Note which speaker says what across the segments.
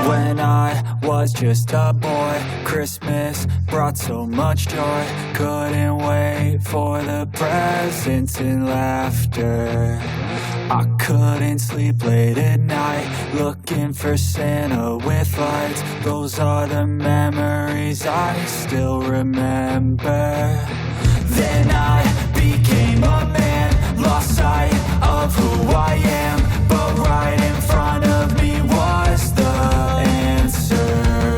Speaker 1: When I was just a boy, Christmas brought so much joy. Couldn't wait for the presents and laughter. I couldn't sleep late at night, looking for Santa with lights. Those are the memories I still remember. Then I became a man, lost sight of who I am, but right in front of me was the answer.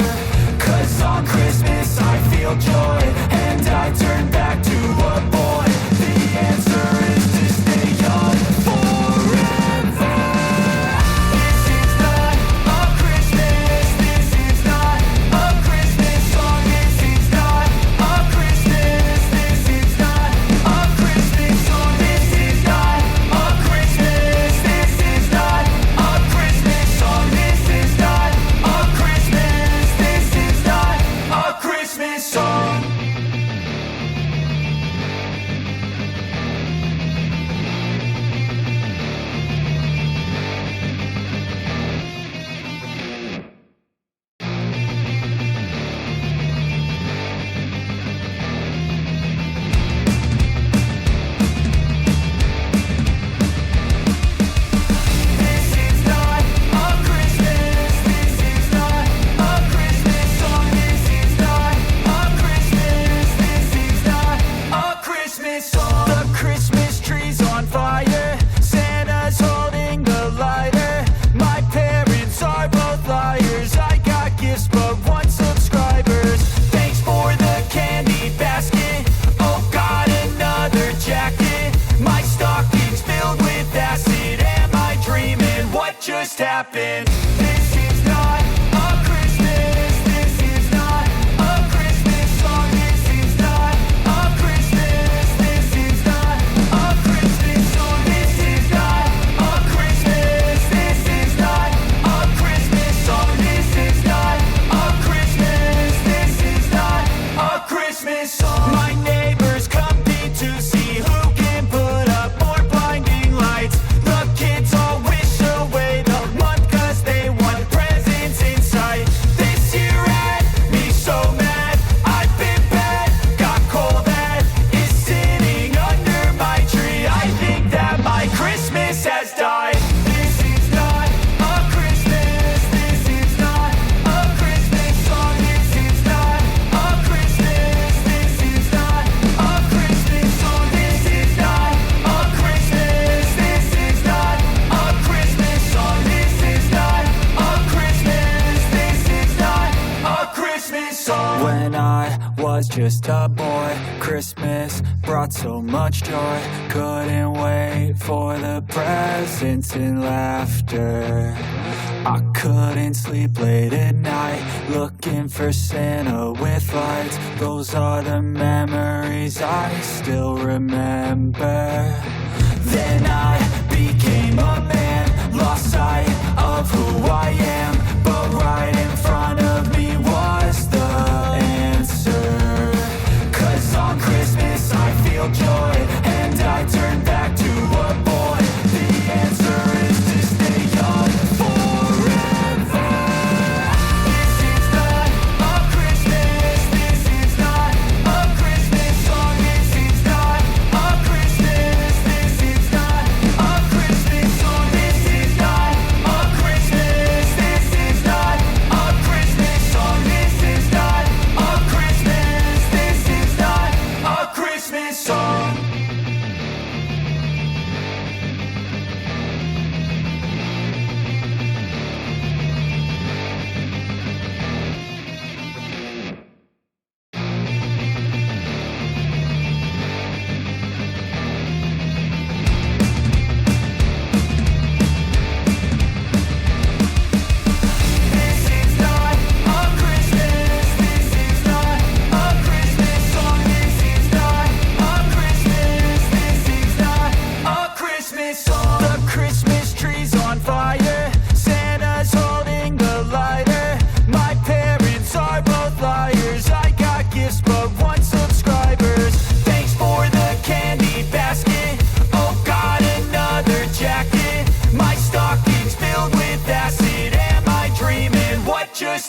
Speaker 1: 'Cause on Christmas I feel joy, and I turn back to a boy. The answer is to stay young forever. This is not a Christmas, this is not a Christmas song. This is not a Christmas, this is not a Christmas song. This is not a Christmas, this is not a Christmas song. This is not a Christmas, this is not a Christmas song. This is not a Christmas, this is not a Christmas song. This is not a Christmas, this is not a Christmas song. The Christmas tree's on fire, Santa's holding the lighter. My parents are both liars, I got gifts but one subscribers. Thanks for the candy basket, oh got another jacket. My stocking's filled with acid, am I dreaming? What just happened? This is not a Christmas, this is not a Christmas song. This is not a Christmas, this is not a Christmas song. This is not a Christmas, this is not a Christmas song. This is not a Christmas, this is not a Christmas song. My neighbors compete to see who can put up more blinding lights. The kids all wish away the month 'cause they want presents in sight. This year had me so mad, I've been bad, got coal that is sitting under my tree. I think that my Christmas has died. This is not a Christmas, this is not a Christmas song. This is not a Christmas, this is not a Christmas song. This is not a Christmas, this is not a Christmas song. This is not a Christmas, this is not a Christmas song. When I was just a boy, Christmas brought so much joy. Couldn't wait for the presents and laughter. I couldn't sleep late at night, looking for Santa with lights. Those are the memories I still remember. Then I became a man, lost sight of who I am, but right in front of me was the answer. 'Cause on Christmas I feel joy, and I turn back to a boy. The answer is to stay young forever. This is not a Christmas, this is not a Christmas song. This is not a Christmas, this is not a Christmas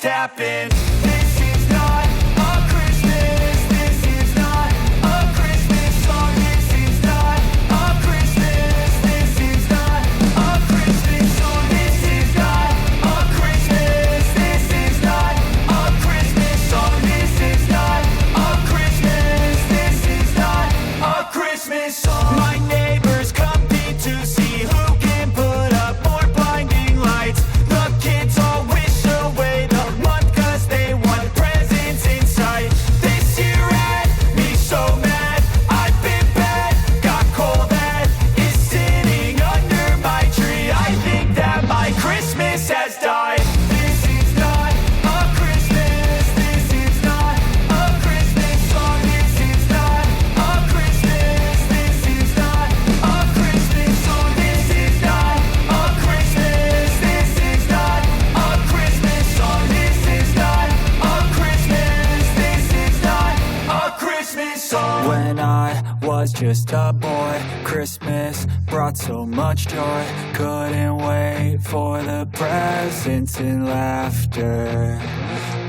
Speaker 1: happen. This is not a Christmas. This is not a Christmas song. This is not a Christmas. This is not a Christmas song. This is not a Christmas. This is not a Christmas song. This is not a Christmas. This is not a Christmas song. My neighbors compete to see who can put up more blinding lights. The kids all wish away the month 'cause they want presents in sight. This year had me so mad. I've been bad, got coal that is sitting under my tree. I think that my Christmas has died. This is not a Christmas. This is not a Christmas song. This is not a Christmas. This is not a Christmas song. This is not a Christmas. This is not a Christmas song. This is not a Christmas. This is not a Christmas song. When I was just a boy, Christmas brought so much joy. Couldn't wait for the presents and laughter.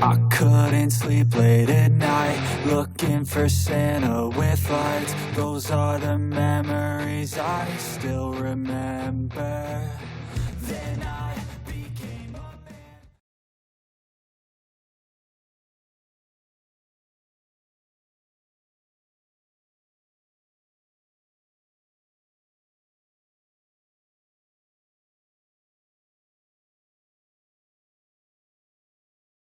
Speaker 1: I couldn't sleep late at night, looking for Santa with lights. Those are the memories I still remember.